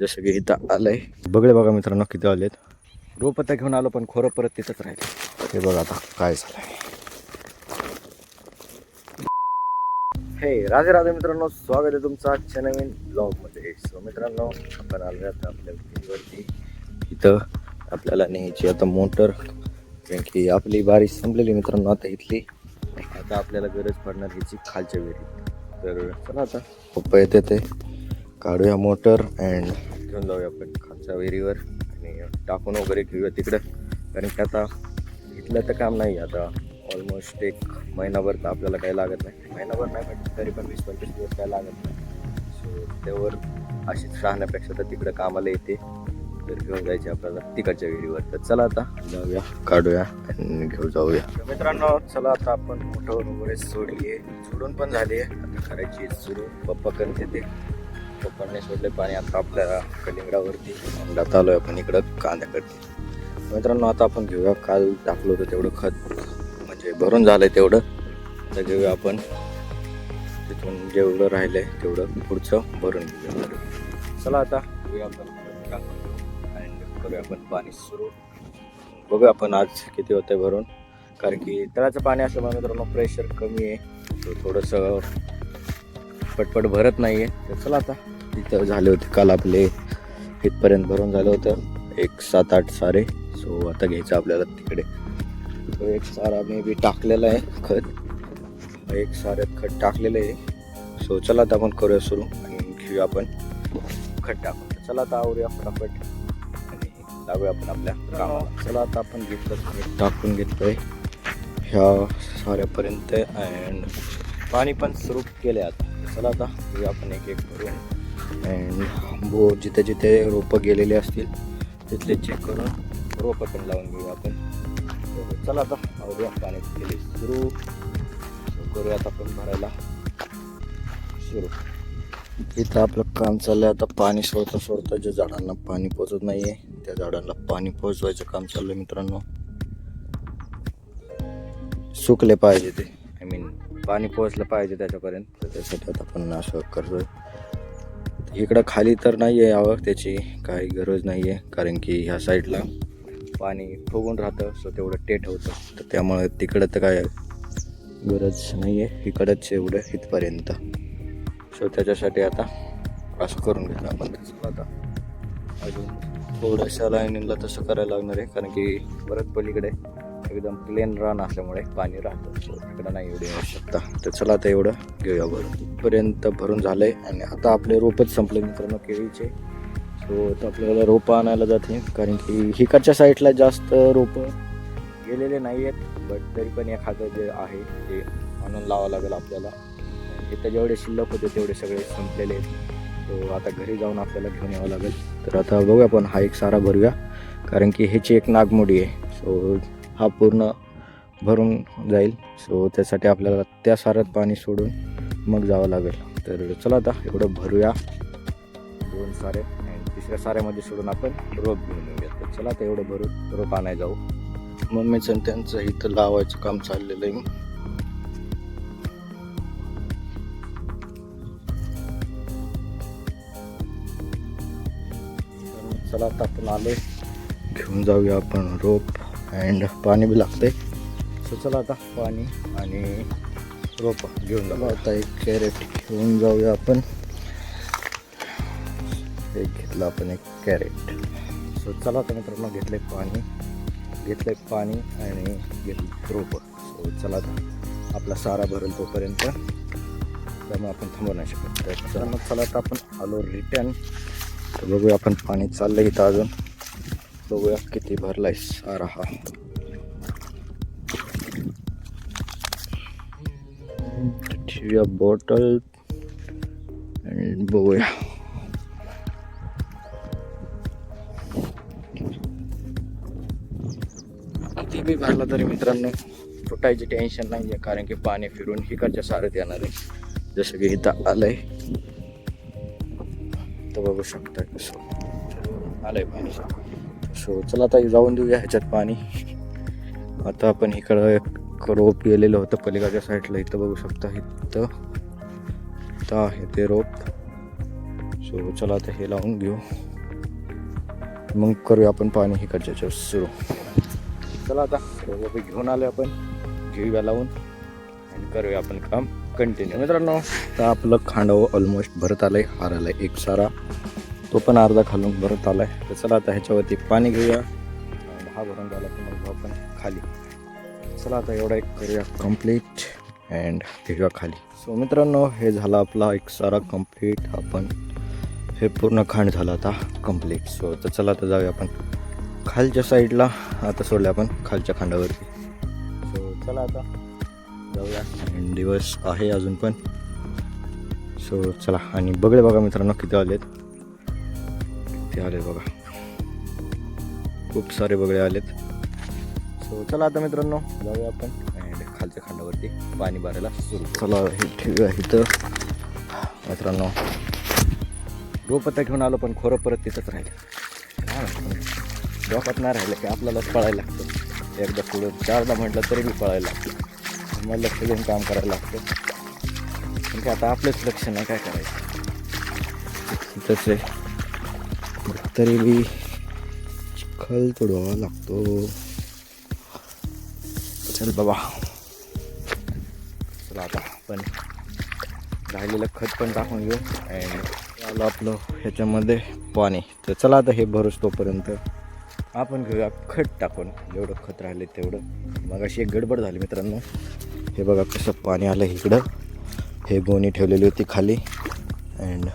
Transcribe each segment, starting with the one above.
जसं की इथं आलंय बघले बघा मित्रांनो किती आलेत. रोप आता घेऊन आलो पण खोरं परत तिथंच राहिलं. हे बघा आता काय झालंय. हे राधे राधे मित्रांनो, स्वागत आहे तुमचं आजच्या नवीन ब्लॉगमध्ये. सो मित्रांनो, आपण आलो आता आपल्या विहिरीवरती. इथं आपल्याला न्यायची आता मोटर, कारण की आपली बारी संपलेली मित्रांनो आता इथली. आता आपल्याला गरज पडणार ह्याची खालच्या विहिरीत. तर चला आता पप्पा येते ते काढूया मोटर अँड घेऊन जाऊया आपण खालच्या विहिरीवर आणि टाकून वगैरे घेऊया तिकडं. कारण की आता इथलं तर काम नाही. आता ऑलमोस्ट एक महिनाभर तर आपल्याला काही लागत नाही. महिनाभर नाही म्हणजे तरी पण 20-25 दिवस काय लागत नाही. सो त्यावर अशीच राहण्यापेक्षा तर तिकडं कामाला येते. तर घेऊन जायचे आपल्याला तिकडच्या विहिरीवर. तर चला आता जाऊया, काढूया आणि घेऊन जाऊया. तर मित्रांनो चला आता आपण मोटर वगैरे सोडून पण झाली आहे. आता करायची सुरू. पप्पा करते ते. पप्पांनी सोडले पाणी आता आपल्या कलिंगडावरती. अंडात आलोय आपण इकडं कांद्याकडे. मित्रांनो आता आपण घेऊया, काल टाकलं होतं तेवढं खत म्हणजे भरून झालंय तेवढं. आता घेऊया आपण तिथून जेवढं राहिलंय तेवढं पुढचं भरून घेऊया. चला आता घेऊया आपण आणि करूया आपण पाणी सुरू. बघूया आपण आज किती होतंय भरून. कारण की तळाचं पाणी असल्यामुळे मित्रांनो प्रेशर कमी आहे, थोडंसं पटपट भरत नाही आहे. तर चला आता इथं झाले होते काल आपले इथपर्यंत भरून झालं होतं एक 7-8 सारे. सो आता घ्यायचं आपल्याला तिकडे. तो एक सारा मी बी टाकलेला आहे खत, एक साऱ्यात खत टाकलेलं आहे. सो चला आता आपण करूया सुरू आणि घेऊया आपण खत टाकून. चला आता आवरूया फटाफट आणि लागूया आपण आपल्या कामाला. चला आता आपण घेतलं टाकून घेतलंय ह्या साऱ्यापर्यंत अँड पाणी पण सुरू केले आता. चला आता घेऊया आपण एक एक करून अँड जिथे जिथे रोपं गेलेले असतील तिथले चेक करून रोपं पण लावून घेऊया आपण. चला आता आवरूया पाणी केले सुरू करूया आता आपण भरायला सुरू. इथं आपलं काम चाललंय आता पाणी सोडता ज्या झाडांना पाणी पोचत नाहीये त्या झाडांना पाणी पोचवायचं काम चाललंय मित्रांनो. सुकले पाहिजे ते, आय मीन पाणी पोचलं पाहिजे त्याच्यापर्यंत. तर त्यासाठी आता आपण असं करतोय. इकडं खाली तर नाही आहे यावं, त्याची काही गरज नाही आहे कारण की ह्या साईडला पाणी फुगून राहतं. सो तेवढं टेट होतं. तर त्यामुळे तिकडं तर काय गरज नाही आहे, इकडंच एवढं इथपर्यंत. सो त्याच्यासाठी आता असं करून घेतलं आपण. आता अजून थोड्याशा लाईनीला तसं करायला लागणार आहे कारण की परत पलीकडे एकदम प्लेन रान असल्यामुळे पाणी राहतं. सो तिकडं नाही एवढी आवश्यकता. तर चला आता एवढं घेऊया भरून. इथपर्यंत भरून झालंय आणि आता आपले रोपच संपले मित्रांनो केळीचे. सो आता आपल्याला रोपं आणायला जाते कारण की हिकडच्या साईडला जास्त रोपं गेलेले नाही आहेत. बट तरी पण एखादं जे आहे ते आणून लावावं लागेल आपल्याला. इथं जेवढे शिल्लक होते तेवढे सगळे संपलेले आहेत. तो आता घरी जाऊन आपल्याला घेऊन यावं लागेल. तर आता बघूया आपण हा एक सारा भरूया कारण की ह्याची एक नागमोडी आहे. सो हा पूर्ण भरून जाईल. सो त्यासाठी आपल्याला त्या साऱ्यात पाणी सोडून मग जावं लागेल. तर चला आता एवढं भरूया 2 सारे आणि तिसऱ्या साऱ्यामध्ये सोडून आपण रोप घेऊन येऊया. तर चला आता एवढं भरून रोप आणायला जाऊ. मम्मीचं त्यांचं इथं लावायचं काम चाललेलं आहे. चला आता आपण आले, घेऊन जाऊया आपण रोप अँड पाणी बी लागतंय. सो चला आता पाणी आणि रोप घेऊन जाऊ. आता एक कॅरेट घेऊन जाऊया आपण. एक घेतलं आपण एक कॅरेट. सो चला आता मित्रांनो घेतले पाणी आणि घेतलं रोप. सो चला आता आपला सारा भरेल तोपर्यंत, त्यामुळे आपण थांबवू नाही शकत. तर मग चला आता आपण आलो रिटर्न. तर बघूया आपण पाणी चाललंय इथं अजून. बघूया किती भरलाय सारा हा. ठेवूया बॉटल आणि बघूया. किती बी भरला तरी मित्रांनो फुटायची टेन्शन नाही आहे कारण की पाणी फिरून हिकडच्या सारत येणार आहे. जसं की इथं आलंय तर बघू शकता कसं आलंय पाणी. सो चला आता जाऊन देऊया ह्याच्यात पाणी. आता आपण इकडं एक रोप गेलेलं होतं पलीकडच्या साईडला. इथं बघू शकता इथं आहे ते रोप. सो चला आता हे लावून घेऊ. मग करूया आपण पाणी इकडच्या सुरू. चला आता घेऊन आलो आपण जीव्या लावून आणि करूया आपण काम कंटिन्यू. मित्रांनो तर आपलं खांडव ऑलमोस्ट भरत आलंय, हार आलाय एक सारा, तो पण अर्धा खालून भरत आलाय. तर चला आता ह्याच्यावरती पाणी घेऊया. हा भरून झाला की मग आपण खाली. चला आता एवढा एक करूया कंप्लीट अँड घेऊया खाली. सो मित्रांनो हे झालं आपला एक सारा कंप्लीट. आपण हे पूर्ण खांड झालं आता कंप्लीट. सो तर चला आता जाऊया आपण खालच्या साईडला. आता सोडले आपण खालच्या खांडावरती. सो चला आता जाऊया. अँड दिवस आहे अजून पण. सो चला. आणि बगळे बघा मित्रांनो किती आलेत, किती आले बघा, खूप सारे बगळे आलेत. सो चला आता मित्रांनो जाऊया आपण अँड खालच्या खांडावरती पाणी भरायला सुरू. चला हे ठेवूया इथं. मित्रांनो रोपता घेऊन आलो पण खोरं परत तिथंच राहिलं. डोक्यात नाही राहिलं की आपल्यालाच पळायला लागतं. एकदा पुढं चारदा म्हटलं तरी बी पळायला लागतं. मग लक्ष देऊन काम करायला लागतं. पण की आता आपलंच लक्ष नाही, काय करायचं तसे तरी बी चिखल तोडवावा लागतो. चल बाबा. चला आता आपण राहिलेलं खत पण टाकून घेऊ अँड आलं आपलं ह्याच्यामध्ये पाणी. तर चला आता हे भरूच तोपर्यंत आपण घेऊया खत टाकून, जेवढं खत राहिले तेवढं. मग अशी एक गडबड झाली मित्रांनो. हे बघा कसं पाणी आलं इकडं. हे गोणी ठेवलेली होती खाली अँड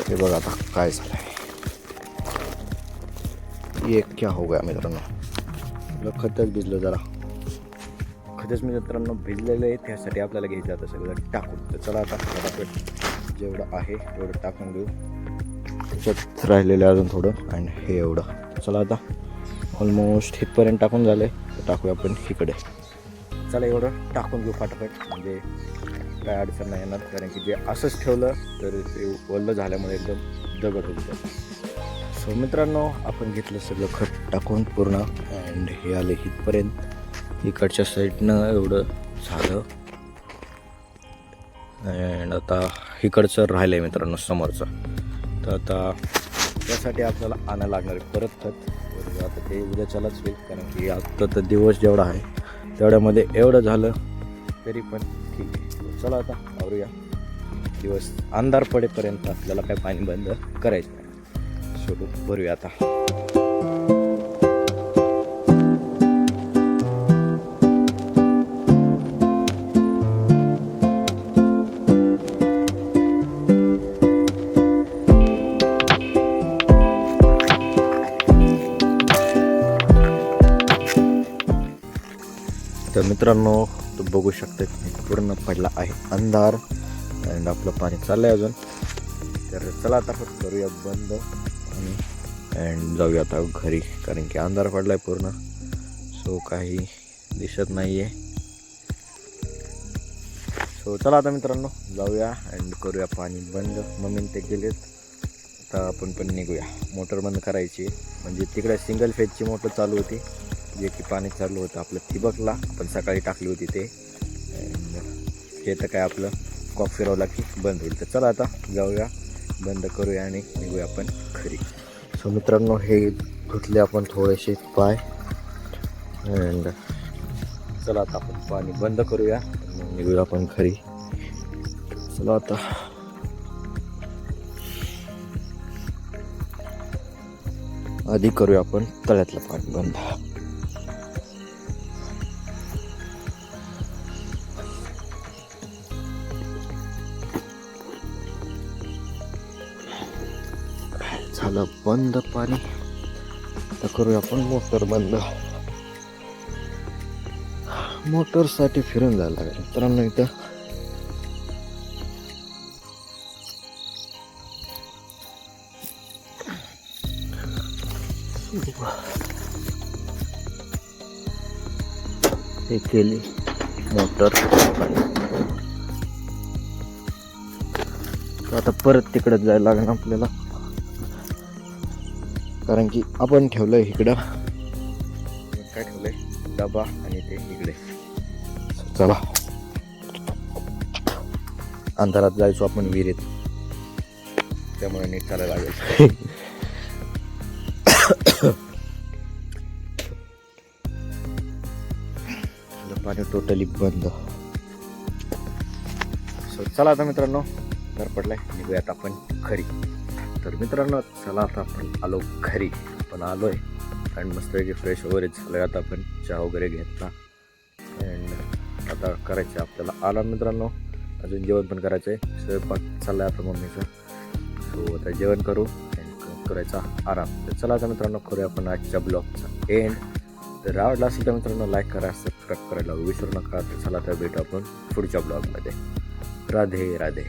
हे बघा आता काय झालं आहे. ये क्या हो गया मित्रांनो. आपलं खतच भिजलं जरा. खतच मित्रांनो भिजलेलं आहे, त्यासाठी आपल्याला घ्यायचं आता सगळं टाकून. तर चला आता फटाफट जेवढं आहे तेवढं टाकून घेऊ. त्याच्यात राहिलेलं अजून थोडं अँड हे एवढं. चला आता ऑलमोस्ट इथपर्यंत टाकून झालं आहे. तर टाकूया आपण इकडे. चला एवढं टाकून घेऊ फटाफट, म्हणजे काय अडचण नाही येणार. कारण की जे असंच ठेवलं तर ते ओलं झाल्यामुळे एकदम दगड होतं. सो मित्रांनो आपण घेतलं सगळं खत टाकून पूर्ण अँड हे आले इथपर्यंत. इकडच्या साईडनं एवढं झालं अँड आता इकडचं राहिलं आहे मित्रांनो समोरचं. तर आता त्यासाठी आपल्याला आणायला लागणार आहे परत खत. आता ते उद्याच्यालाच होईल, कारण की आत्ता तर दिवस जेवढा आहे तेवढ्यामध्ये एवढं झालं तरी पण ठीक आहे. चला आता आवरूया. दिवस अंधार पडेपर्यंत आपल्याला काय पाणी बंद करायचं नाही. सो भरूया आता. तर मित्रांनो तो बघू शकता पूर्ण पडला आहे अंधार अँड आपलं पाणी चाललं आहे अजून. तर चला आता करूया बंद आणि अँड जाऊया आता घरी, कारण की अंधार पडला आहे पूर्ण. सो काही दिसत नाही आहे. सो चला आता मित्रांनो जाऊया अँड करूया पाणी बंद. मम्मीने ते गेलेत. आता आपण पण निघूया. मोटर बंद करायची, म्हणजे तिकडे सिंगल फेजची मोटर चालू होती, जे की पाणी चालू होतं आपलं ठिबकला. आपण सकाळी टाकली होती ते. हे तर काय आपलं कॉक फिरवला की बंद होईल. तर चला आता जाऊया, बंद करूया आणि निघूया आपण घरी. सो मित्रांनो हे धुतले आपण थोडेसे पाय अँड चला आता आपण पाणी बंद करूया आणि निघूया आपण घरी. चला आता आधी करूया आपण तळ्यातलं पाणी बंद. झालं बंद पाणी. तर करूया आपण मोटर बंद. मोटरसाठी फिरून जायला लागेल मित्रांनो. इथं हे केली मोटर. आता परत तिकडे जायला लागेल आपल्याला, कारण की आपण ठेवलंय इकडं. काय ठेवलंय डबा आणि ते इकडे. चला अंधारात जायचो आपण विहिरीत. त्यामुळे नीट चालायला लागेल. पाणी टोटली बंद. सो चला आता मित्रांनो, घर पडलाय, निघूयात आपण घरी. तर मित्रांनो चला आता आपण आलो घरी. पण आलोय आणि मस्तपैकी फ्रेश वगैरे झालोय. आता आपण चहा वगैरे घेतला अँड आता करायचं आपल्याला आराम मित्रांनो. अजून जेवण पण करायचं आहे. स्वयंपाक चाललाय आता मम्मीचा. सो आता जेवण करू आणि करायचा आराम. तर चला आता मित्रांनो करूया आपण आजच्या ब्लॉगचा एंड. तर आवडला असेल तर मित्रांनो लाईक करा, सबस्क्राईब करायला विसरू नका. तर चला तर भेटू आपण पुढच्या ब्लॉगमध्ये. राधे राधे.